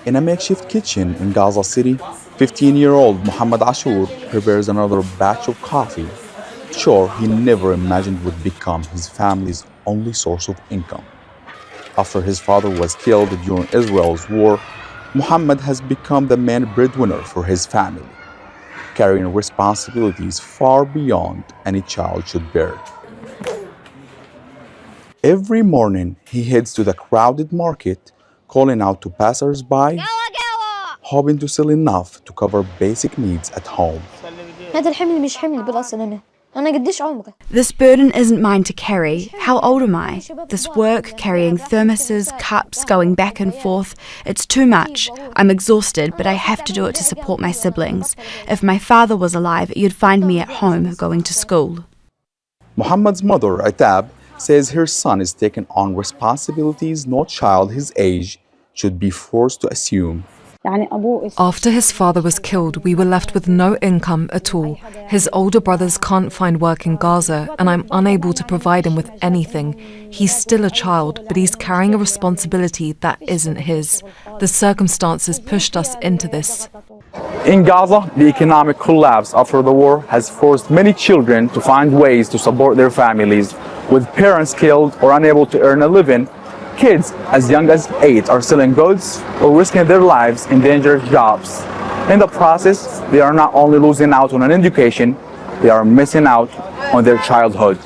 In a makeshift kitchen in Gaza City, 15-year-old Muhammad Ashur prepares another batch of coffee, chore he never imagined would become his family's only source of income. After his father was killed during Israel's war, Muhammad has become the main breadwinner for his family, carrying responsibilities far beyond any child should bear. Every morning, he heads to the crowded market, calling out to passers-by, hoping to sell enough to cover basic needs at home. This burden isn't mine to carry. How old am I? This work, carrying thermoses, cups, going back and forth, it's too much. I'm exhausted, but I have to do it to support my siblings. If my father was alive, you'd find me at home going to school. Muhammad's mother, Atab, says her son is taking on responsibilities no child his age should be forced to assume. After his father was killed, we were left with no income at all. His older brothers can't find work in Gaza, and I'm unable to provide him with anything. He's still a child, but he's carrying a responsibility that isn't his. The circumstances pushed us into this. In Gaza, the economic collapse after the war has forced many children to find ways to support their families. With parents killed or unable to earn a living, kids as young as 8 are selling goods or risking their lives in dangerous jobs. In the process, they are not only losing out on an education, they are missing out on their childhood.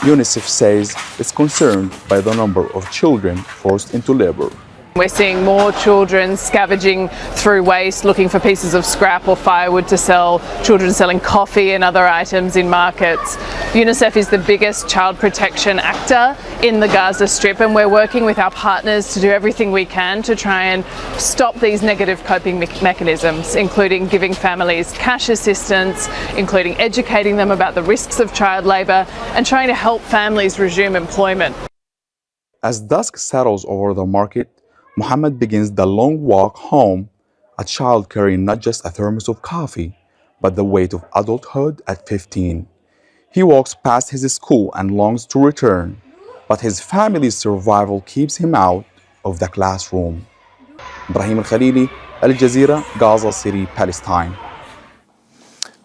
UNICEF says it's concerned by the number of children forced into labor. We're seeing more children scavenging through waste, looking for pieces of scrap or firewood to sell, children selling coffee and other items in markets. UNICEF is the biggest child protection actor in the Gaza Strip, and we're working with our partners to do everything we can to try and stop these negative coping mechanisms, including giving families cash assistance, including educating them about the risks of child labour, and trying to help families resume employment. As dusk settles over the market, Muhammad begins the long walk home, a child carrying not just a thermos of coffee, but the weight of adulthood at 15. He walks past his school and longs to return, but his family's survival keeps him out of the classroom. Ibrahim al-Khalili, Jazeera, Gaza City, Palestine.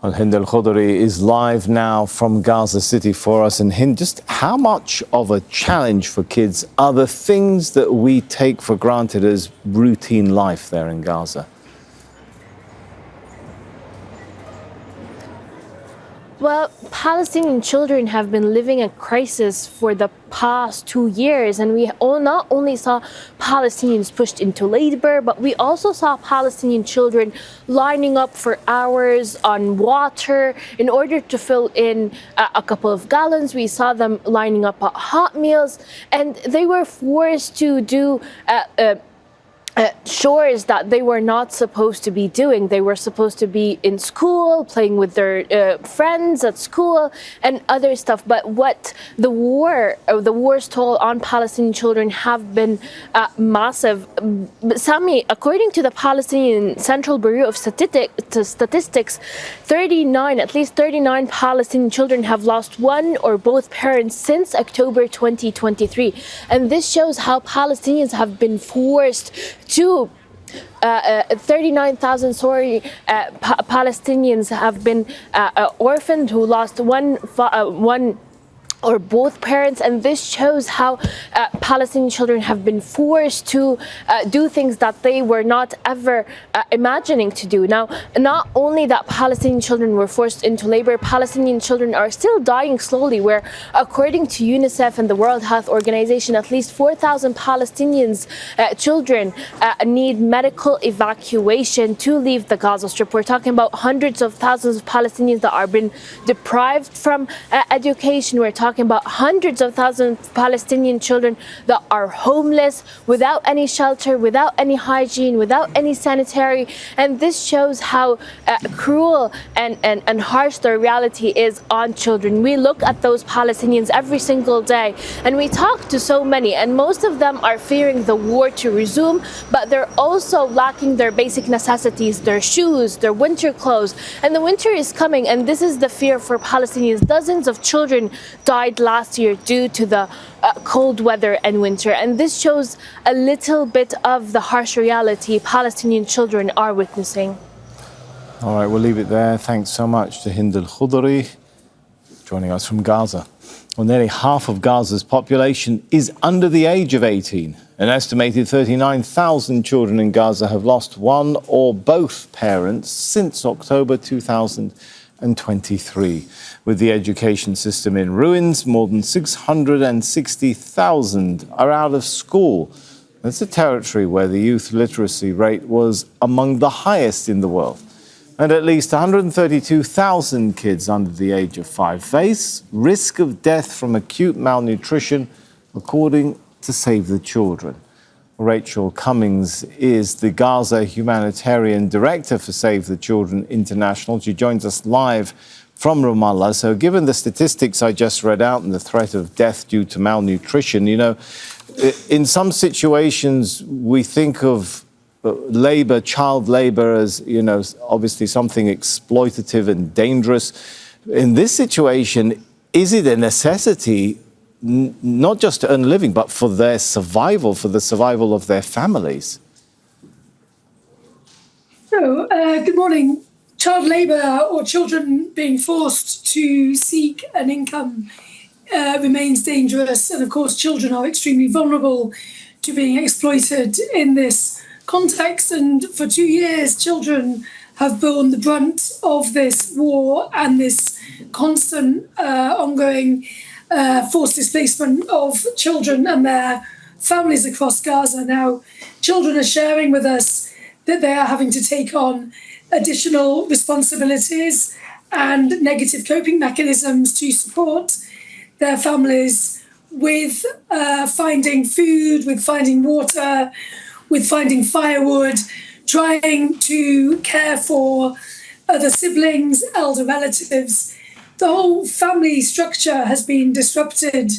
Well, Hind Khoudary is live now from Gaza City for us. And Hind, just how much of a challenge for kids are the things that we take for granted as routine life there in Gaza? Well, Palestinian children have been living a crisis for the past 2 years, and we not only saw Palestinians pushed into labor, but we also saw Palestinian children lining up for hours on water in order to fill in a couple of gallons. We saw them lining up at hot meals, and they were forced to do chores that they were not supposed to be doing. They were supposed to be in school, playing with their friends at school and other stuff. But what the war's toll on Palestinian children have been massive. Sami, according to the Palestinian Central Bureau of Statistics, at least 39 Palestinian children have lost one or both parents since October 2023. And this shows how Palestinians have been forced to 39,000 Palestinians have been orphaned who lost one or both parents, and this shows how Palestinian children have been forced to do things that they were not ever imagining to do. Now, not only that Palestinian children were forced into labor, Palestinian children are still dying slowly, where according to UNICEF and the World Health Organization, at least 4,000 Palestinians children need medical evacuation to leave the Gaza Strip. We're talking about hundreds of thousands of Palestinians that are being deprived from education. We're talking about hundreds of thousands of Palestinian children that are homeless, without any shelter, without any hygiene, without any sanitary. And this shows how cruel and harsh the reality is on children. We look at those Palestinians every single day, and we talk to so many, and most of them are fearing the war to resume, but they're also lacking their basic necessities, their shoes, their winter clothes. And the winter is coming, and this is the fear for Palestinians. Dozens of children died last year due to the cold weather and winter. And this shows a little bit of the harsh reality Palestinian children are witnessing. All right, we'll leave it there. Thanks so much to Hind Khoudary joining us from Gaza. Well, nearly half of Gaza's population is under the age of 18. An estimated 39,000 children in Gaza have lost one or both parents since October 2023. With the education system in ruins, more than 660,000 are out of school. That's a territory where the youth literacy rate was among the highest in the world. And at least 132,000 kids under the age of 5 face risk of death from acute malnutrition, according to Save the Children. Rachael Cummings is the Gaza Humanitarian Director for Save the Children International. She joins us live from Ramallah. So given the statistics I just read out and the threat of death due to malnutrition, you know, in some situations we think of labor, child labor, as, you know, obviously something exploitative and dangerous. In this situation, is it a necessity not just to earn a living, but for their survival, for the survival of their families? So, good morning. Child labour or children being forced to seek an income remains dangerous. And of course, children are extremely vulnerable to being exploited in this context. And for 2 years, children have borne the brunt of this war and this constant ongoing forced displacement of children and their families across Gaza. Now, children are sharing with us that they are having to take on additional responsibilities and negative coping mechanisms to support their families with finding food, with finding water, with finding firewood, trying to care for other siblings, elder relatives. The whole family structure has been disrupted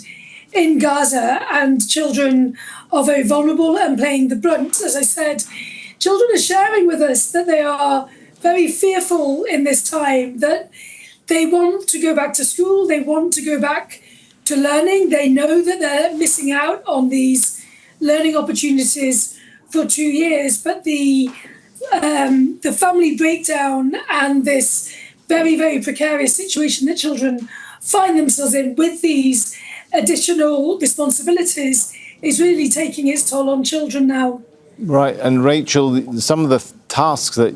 in Gaza, and children are very vulnerable and paying the brunt. As I said, children are sharing with us that they are very fearful in this time, that they want to go back to school, they want to go back to learning. They know that they're missing out on these learning opportunities for 2 years, but the family breakdown and this very, very precarious situation that children find themselves in with these additional responsibilities is really taking its toll on children now. Right, and Rachael, some of the tasks that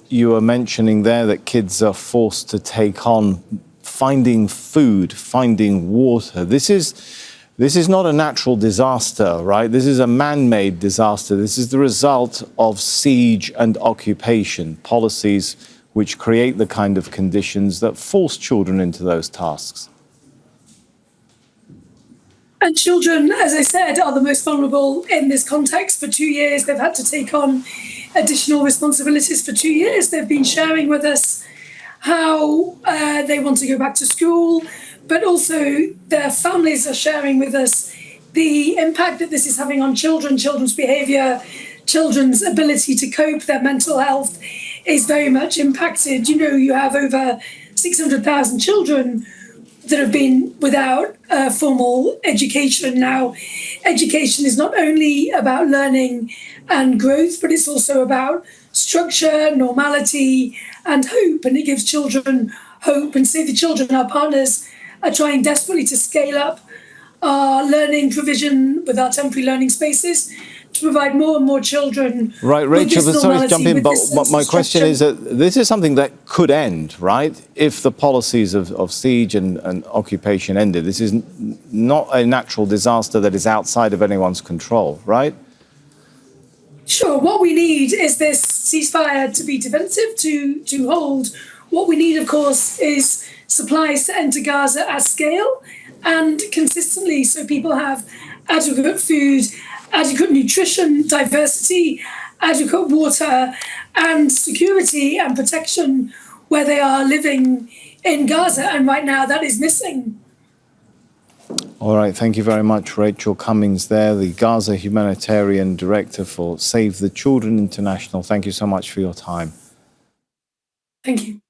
you were mentioning there that kids are forced to take on, finding food, finding water, this is not a natural disaster, right? This is a man-made disaster. This is the result of siege and occupation, policies which create the kind of conditions that force children into those tasks. And children, as I said, are the most vulnerable in this context. For 2 years, they've had to take on additional responsibilities. For 2 years, they've been sharing with us how they want to go back to school, but also their families are sharing with us the impact that this is having on children, children's behaviour, children's ability to cope, their mental health is very much impacted. You know, you have over 600,000 children that have been without formal education. Now, education is not only about learning and growth, but it's also about structure, normality, and hope. And it gives children hope. And Save the Children, our partners, are trying desperately to scale up our learning provision with our temporary learning spaces to provide more and more children. Right, Rachael, sorry to jump in, but my question is that this is something that could end, right? If the policies of siege and occupation ended. This is not a natural disaster that is outside of anyone's control, right? Sure. What we need is this ceasefire to be defensive, to hold. What we need, of course, is supplies to enter Gaza at scale and consistently, so people have adequate food, adequate nutrition, diversity, adequate water, and security and protection where they are living in Gaza. And right now that is missing. All right, thank you very much, Rachael Cummings there, the Gaza Humanitarian Director for Save the Children International. Thank you so much for your time. Thank you.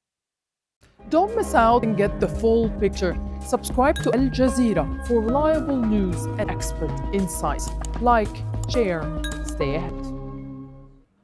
Don't miss out and get the full picture. Subscribe to Al Jazeera for reliable news and expert insights. Like, share, stay ahead.